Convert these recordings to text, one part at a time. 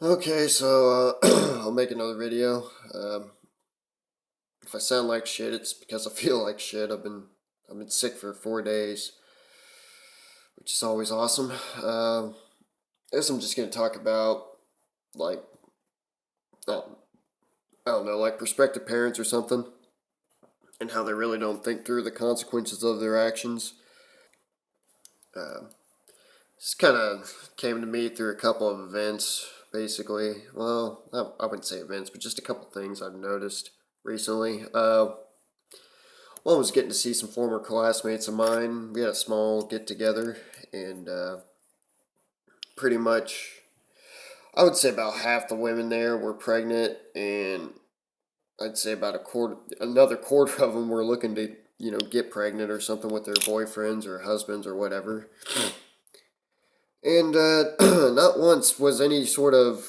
Okay, so I'll make another video. If I sound like shit, it's because I feel like shit. I've been sick for 4 days, which is always awesome. I guess I'm just gonna talk about like uh, I don't know, like prospective parents or something, and how they really don't think through the consequences of their actions. Uh, this kind of came to me through a couple of events, basically. Well, I wouldn't say events, but just a couple things I've noticed recently. One was getting to see some former classmates of mine. We had a small get together, and pretty much, I would say about half the women there were pregnant, and I'd say about another quarter of them were looking to, get pregnant or something with their boyfriends or husbands or whatever. And not once was any sort of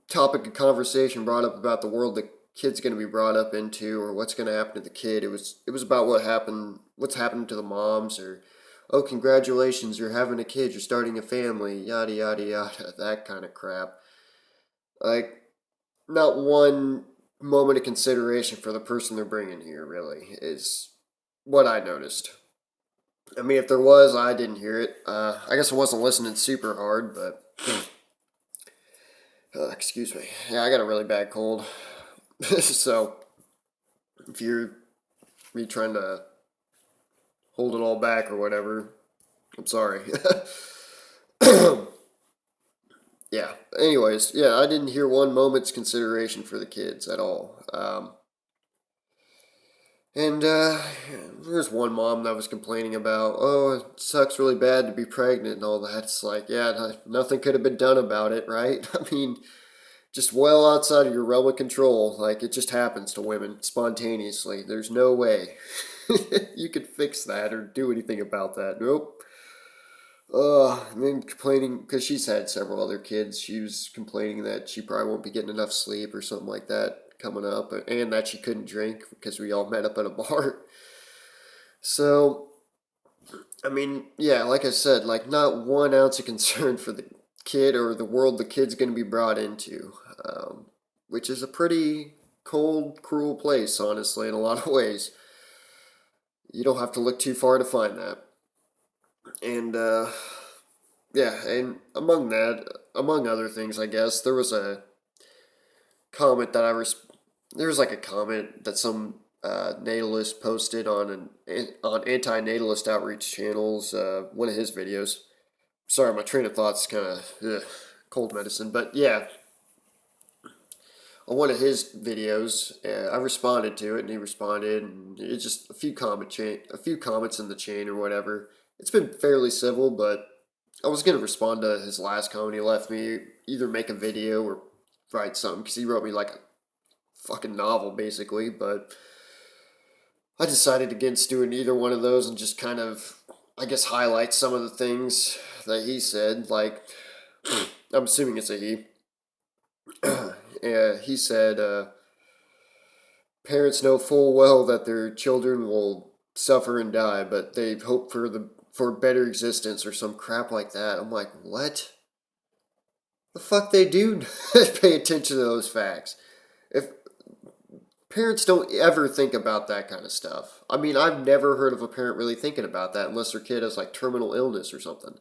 topic of conversation brought up about the world the kid's going to be brought up into or what's going to happen to the kid. It was about what's happening to the moms, or oh, congratulations, you're having a kid, you're starting a family, yada yada yada, that kind of crap. Like, not one moment of consideration for the person they're bringing here really is what I noticed. I mean, if there was, I didn't hear it. I guess I wasn't listening super hard, but excuse me. Yeah, I got a really bad cold. So if you're me trying to hold it all back or whatever, I'm sorry. Yeah. Anyways, yeah, I didn't hear one moment's consideration for the kids at all. And there's one mom that was complaining about, oh, it sucks really bad to be pregnant and all that. It's like, yeah, nothing could have been done about it, right? I mean, just well outside of your realm of control. Like, it just happens to women spontaneously. There's no way you could fix that or do anything about that. Nope. And then complaining because she's had several other kids. She was complaining that she probably won't be getting enough sleep or something like that coming up, and that she couldn't drink because we all met up at a bar. So, I mean, yeah, like I said, like not 1 ounce of concern for the kid or the world the kid's going to be brought into, which is a pretty cold, cruel place, honestly, in a lot of ways. You don't have to look too far to find that. And yeah, and among other things, I guess there was a comment that I was there was like a comment that some natalist posted on anti-natalist outreach channels. One of his videos. Sorry, my train of thoughts kind of cold medicine, but yeah, on one of his videos, I responded to it, and he responded, and it's just a few comments in the chain or whatever. It's been fairly civil, but I was gonna respond to his last comment he left me, either make a video or write something, because he wrote me like a fucking novel basically. But I decided against doing either one of those and just kind of, I guess, highlight some of the things that he said. Like, I'm assuming it's a he. Yeah, he said, parents know full well that their children will suffer and die, but they hope for better existence or some crap like that. I'm like, what? The fuck they do pay attention to those facts. If parents don't ever think about that kind of stuff. I mean, I've never heard of a parent really thinking about that unless their kid has like terminal illness or something.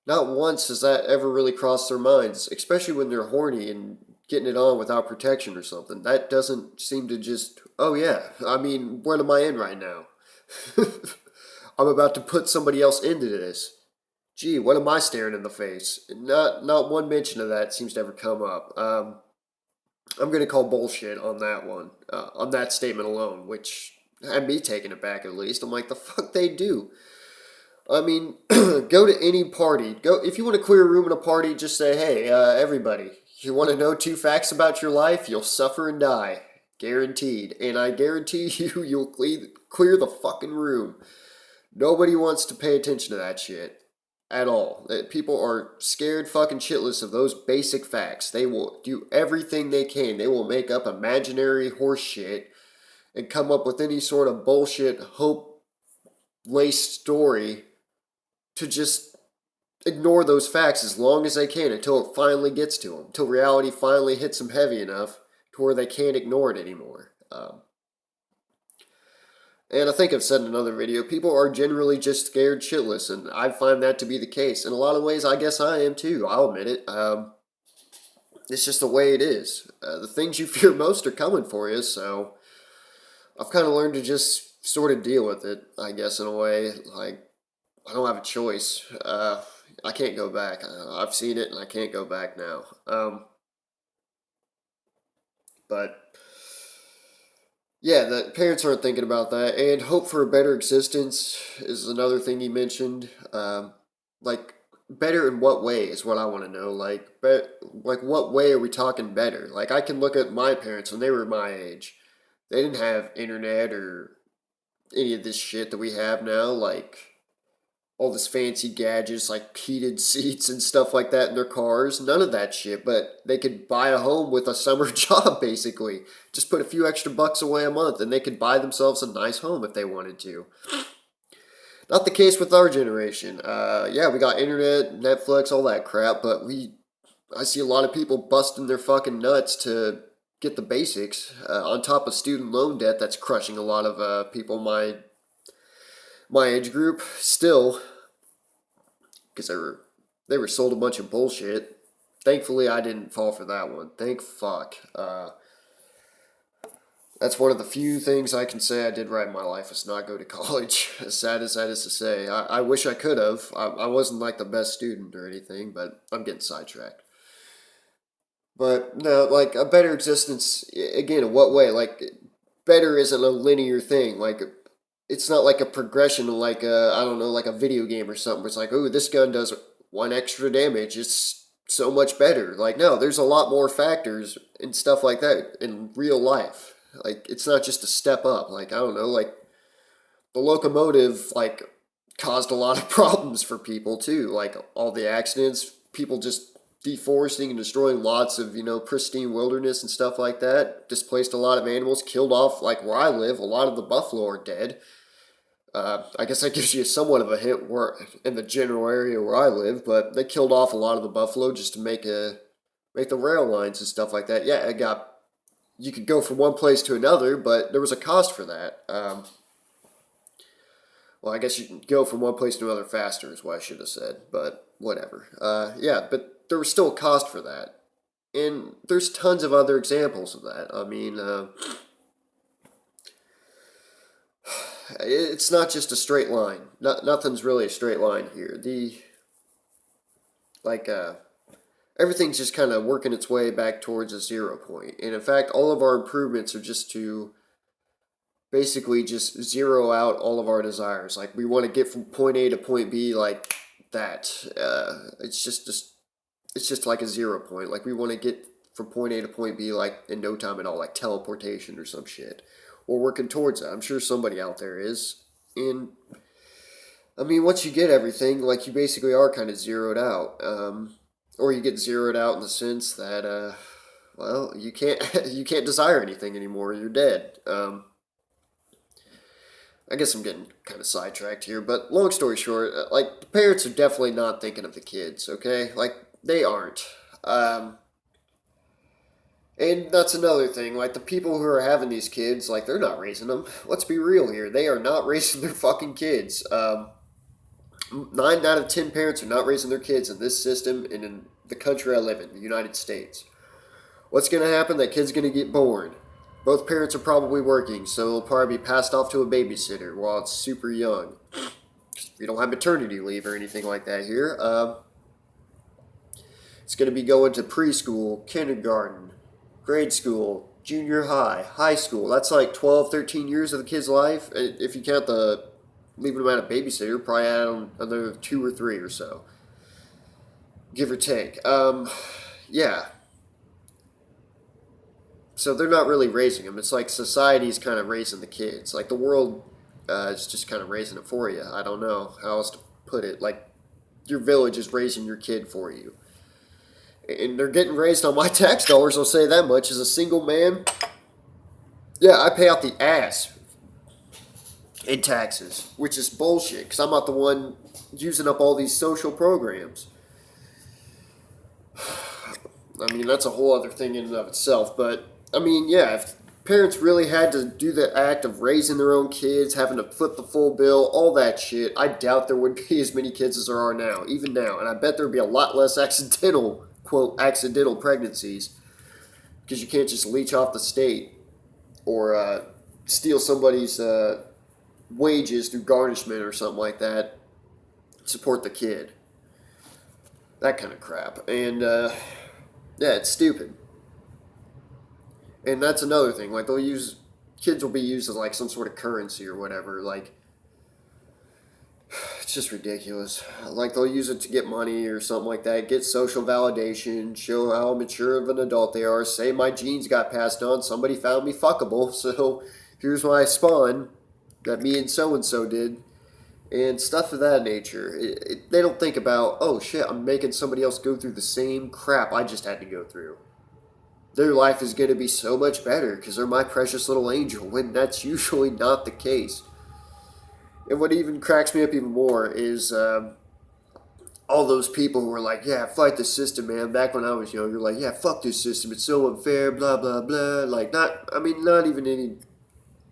Not once has that ever really crossed their minds, especially when they're horny and getting it on without protection or something. That doesn't seem to just, oh yeah, I mean, what am I in right now? I'm about to put somebody else into this. Gee, what am I staring in the face? Not one mention of that seems to ever come up. I'm going to call bullshit on that one, on that statement alone, which had me taken aback at least. I'm like, the fuck they do? I mean, go to any party. Go if you want to clear a room in a party. Just say, "Hey, everybody, you want to know 2 facts about your life? You'll suffer and die, guaranteed." And I guarantee you, you'll clear the fucking room. Nobody wants to pay attention to that shit at all. People are scared fucking shitless of those basic facts. They will do everything they can. They will make up imaginary horse shit and come up with any sort of bullshit hope laced story to just ignore those facts as long as they can until it finally gets to them, until reality finally hits them heavy enough to where they can't ignore it anymore. And I think I've said in another video, people are generally just scared shitless, and I find that to be the case. In a lot of ways, I guess I am too. I'll admit it. It's just the way it is. The things you fear most are coming for you, so I've kind of learned to just sort of deal with it, I guess, in a way. Like, I don't have a choice. I can't go back. I've seen it, and I can't go back now. But yeah, the parents aren't thinking about that, and hope for a better existence is another thing he mentioned. Like, better in what way is what I want to know. Like what way are we talking better? Like, I can look at my parents when they were my age. They didn't have internet or any of this shit that we have now. Like all this fancy gadgets like heated seats and stuff like that in their cars. None of that shit, but they could buy a home with a summer job basically. Just put a few extra bucks away a month and they could buy themselves a nice home if they wanted to. Not the case with our generation. Yeah, we got internet, Netflix, all that crap, but I see a lot of people busting their fucking nuts to get the basics on top of student loan debt that's crushing a lot of people my age group still, because they were sold a bunch of bullshit. Thankfully, I didn't fall for that one. Thank fuck. That's one of the few things I can say I did right in my life is not go to college. As sad as that is to say, I wish I could have. I wasn't like the best student or anything, but I'm getting sidetracked. But no, like a better existence. Again, in what way? Like better isn't a linear thing. Like it's not like a progression like I don't know, like a video game or something where it's like, oh, this gun does one extra damage. It's so much better. Like, no, there's a lot more factors and stuff like that in real life. Like, it's not just a step up. Like, I don't know, like the locomotive, like, caused a lot of problems for people too. Like, all the accidents, people just deforesting and destroying lots of, pristine wilderness and stuff like that. Displaced a lot of animals, killed off, like where I live, a lot of the buffalo are dead. I guess that gives you somewhat of a hint where in the general area where I live, but they killed off a lot of the buffalo just to make the rail lines and stuff like that. Yeah, you could go from one place to another, but there was a cost for that. Well, I guess you can go from one place to another faster is what I should have said, but whatever. Yeah, but there was still a cost for that. And there's tons of other examples of that. I mean, it's not just a straight line. Nothing's really a straight line here. Like, everything's just kind of working its way back towards a 0 point. And in fact, all of our improvements are just to basically just zero out all of our desires. Like, we want to get from point A to point B like that. It's just like a 0 point. Like, we want to get from point A to point B like in no time at all, like teleportation or some shit. We're working towards that. I'm sure somebody out there is. And I mean, once you get everything, like you basically are kind of zeroed out. Or you get zeroed out in the sense that, well, you can't you can't desire anything anymore. You're dead. I guess I'm getting kind of sidetracked here, but long story short, like the parents are definitely not thinking of the kids. Okay, like they aren't. And that's another thing. Like the people who are having these kids, like they're not raising them. Let's be real here. They are not raising their fucking kids. 9 out of 10 parents are not raising their kids in this system and in the country I live in, the United States. What's going to happen? That kid's going to get born. Both parents are probably working, so it'll probably be passed off to a babysitter while it's super young. We don't have maternity leave or anything like that here. It's going to be going to preschool, kindergarten, grade school, junior high, high school. That's like 12, 13 years of the kid's life. If you count the leaving them at a babysitter, probably add on another 2 or 3 or so. Give or take. Yeah. So they're not really raising them. It's like society's kind of raising the kids. Like the world is just kind of raising it for you. I don't know how else to put it. Like your village is raising your kid for you. And they're getting raised on my tax dollars, I'll say that much. As a single man, yeah, I pay out the ass in taxes, which is bullshit, because I'm not the one using up all these social programs. I mean, that's a whole other thing in and of itself. But, I mean, yeah, if parents really had to do the act of raising their own kids, having to foot the full bill, all that shit, I doubt there would be as many kids as there are now, even now. And I bet there would be a lot less accidental, quote, accidental pregnancies. Because you can't just leech off the state or steal somebody's wages through garnishment or something like that, support the kid. That kind of crap. And, yeah, it's stupid. And that's another thing. Like, kids will be used as, like, some sort of currency or whatever. Like, it's just ridiculous. Like, they'll use it to get money or something like that, get social validation, show how mature of an adult they are, say my genes got passed on, somebody found me fuckable, so here's my spawn that me and so did, and stuff of that nature. They don't think about, oh shit, I'm making somebody else go through the same crap I just had to go through. Their life is going to be so much better because they're my precious little angel, when that's usually not the case. And what even cracks me up even more is all those people who were like, yeah, fight the system, man. Back when I was younger, like, yeah, fuck this system. It's so unfair, blah, blah, blah. Like, not even any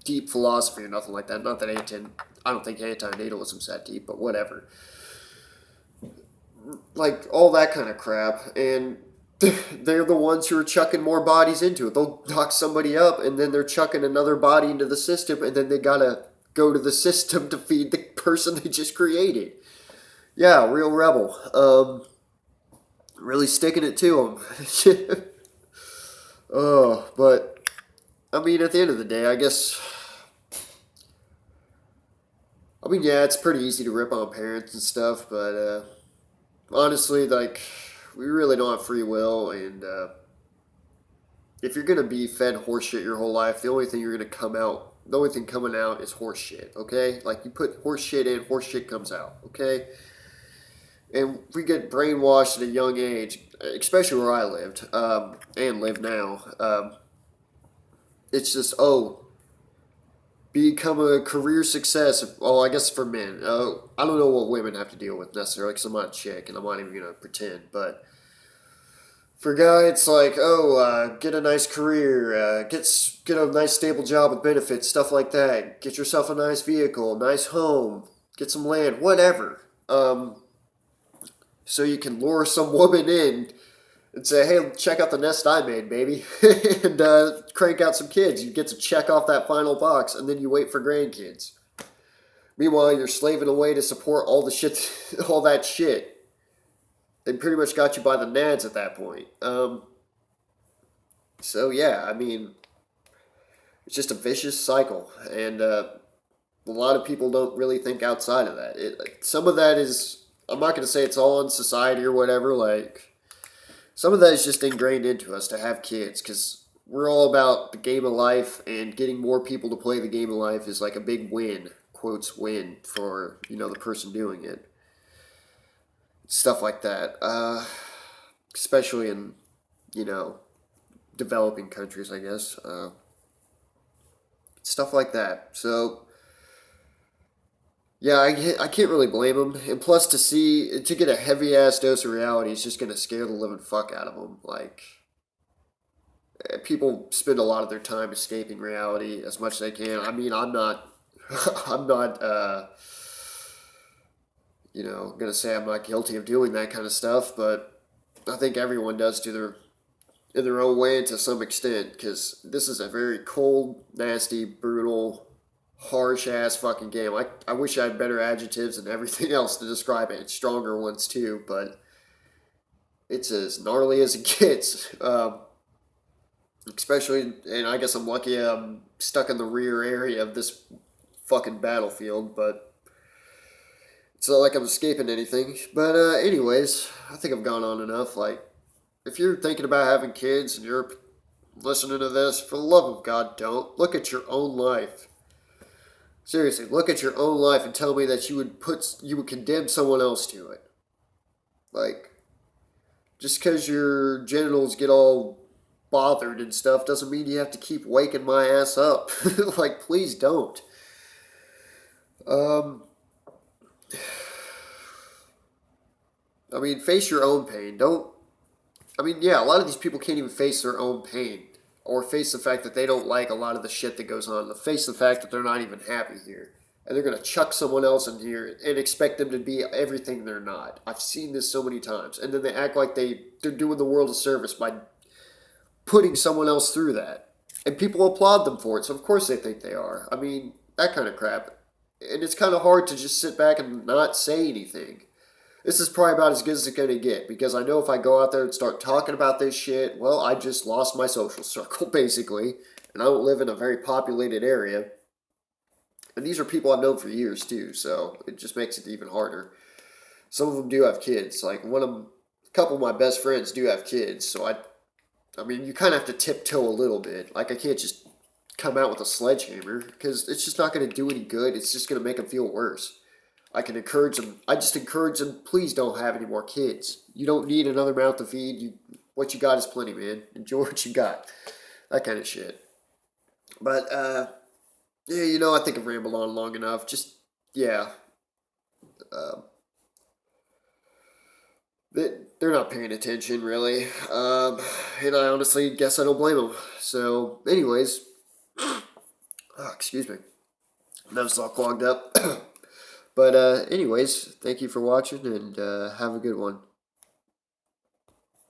deep philosophy or nothing like that. Not that I don't think antinatalism's that deep, but whatever. Like, all that kind of crap. And they're the ones who are chucking more bodies into it. They'll knock somebody up, and then they're chucking another body into the system, and then they gotta go to the system to feed the person they just created. Yeah, real rebel. Really sticking it to them. Oh, but I mean, at the end of the day, I guess. I mean, yeah, it's pretty easy to rip on parents and stuff, but honestly, like, we really don't have free will, and if you're gonna be fed horseshit your whole life, the only thing coming out is horseshit. Okay, like, you put horseshit in, horseshit comes out. Okay. And we get brainwashed at a young age, especially where I lived and live now. It's just, oh, become a career success. Well, I guess for men. I don't know what women have to deal with necessarily, because I'm not a chick and I'm not even going to pretend. But for a guy, it's like, oh, get a nice career, get a nice stable job with benefits, stuff like that. Get yourself a nice vehicle, nice home, get some land, whatever. So you can lure some woman in and say, hey, check out the nest I made, baby, and crank out some kids. You get to check off that final box, and then you wait for grandkids. Meanwhile, you're slaving away to support all the shit, all that shit. They pretty much got you by the nads at that point. So yeah, I mean, it's just a vicious cycle, and a lot of people don't really think outside of that. Some of that is, I'm not going to say it's all in society or whatever, like, some of that is just ingrained into us to have kids, because we're all about the game of life, and getting more people to play the game of life is like a big win, quotes win, for, the person doing it. Stuff like that. Especially in, developing countries, I guess. Stuff like that. So, yeah, I can't really blame them. And plus, to get a heavy ass dose of reality is just gonna scare the living fuck out of them. Like, people spend a lot of their time escaping reality as much as they can. I mean, I'm not, I'm not, gonna say I'm not guilty of doing that kind of stuff, but I think everyone does in their own way and to some extent, because this is a very cold, nasty, brutal, harsh ass fucking game. I wish I had better adjectives and everything else to describe it. Stronger ones too, but it's as gnarly as it gets. Especially, and I guess I'm lucky I'm stuck in the rear area of this fucking battlefield, but it's not like I'm escaping anything. But anyways, I think I've gone on enough. Like, if you're thinking about having kids and you're listening to this, for the love of God, don't. Look at your own life. Seriously, look at your own life and tell me that you would condemn someone else to it. Like, just because your genitals get all bothered and stuff doesn't mean you have to keep waking my ass up. Like, please don't. I mean, face your own pain. Don't. I mean, yeah, a lot of these people can't even face their own pain or face the fact that they don't like a lot of the shit that goes on. Face the fact that they're not even happy here. And they're going to chuck someone else in here and expect them to be everything they're not. I've seen this so many times. And then they act like they're doing the world a service by putting someone else through that. And people applaud them for it, so of course they think they are. I mean, that kind of crap. And it's kind of hard to just sit back and not say anything. This is probably about as good as it's going to get because I know if I go out there and start talking about this shit, well, I just lost my social circle, basically. And I don't live in a very populated area. And these are people I've known for years, too, so it just makes it even harder. Some of them do have kids. Like, a couple of my best friends do have kids, so I mean, you kind of have to tiptoe a little bit. Like, I can't just come out with a sledgehammer because it's just not going to do any good. It's just going to make them feel worse. I can encourage them. I just encourage them, please don't have any more kids. You don't need another mouth to feed. What you got is plenty, man. Enjoy what you got. That kind of shit. But, yeah, I think I've rambled on long enough. Just, yeah. Uh, they're not paying attention, really. And I honestly guess I don't blame them. So, anyways, excuse me. Nose all clogged up. But, anyways, thank you for watching and have a good one.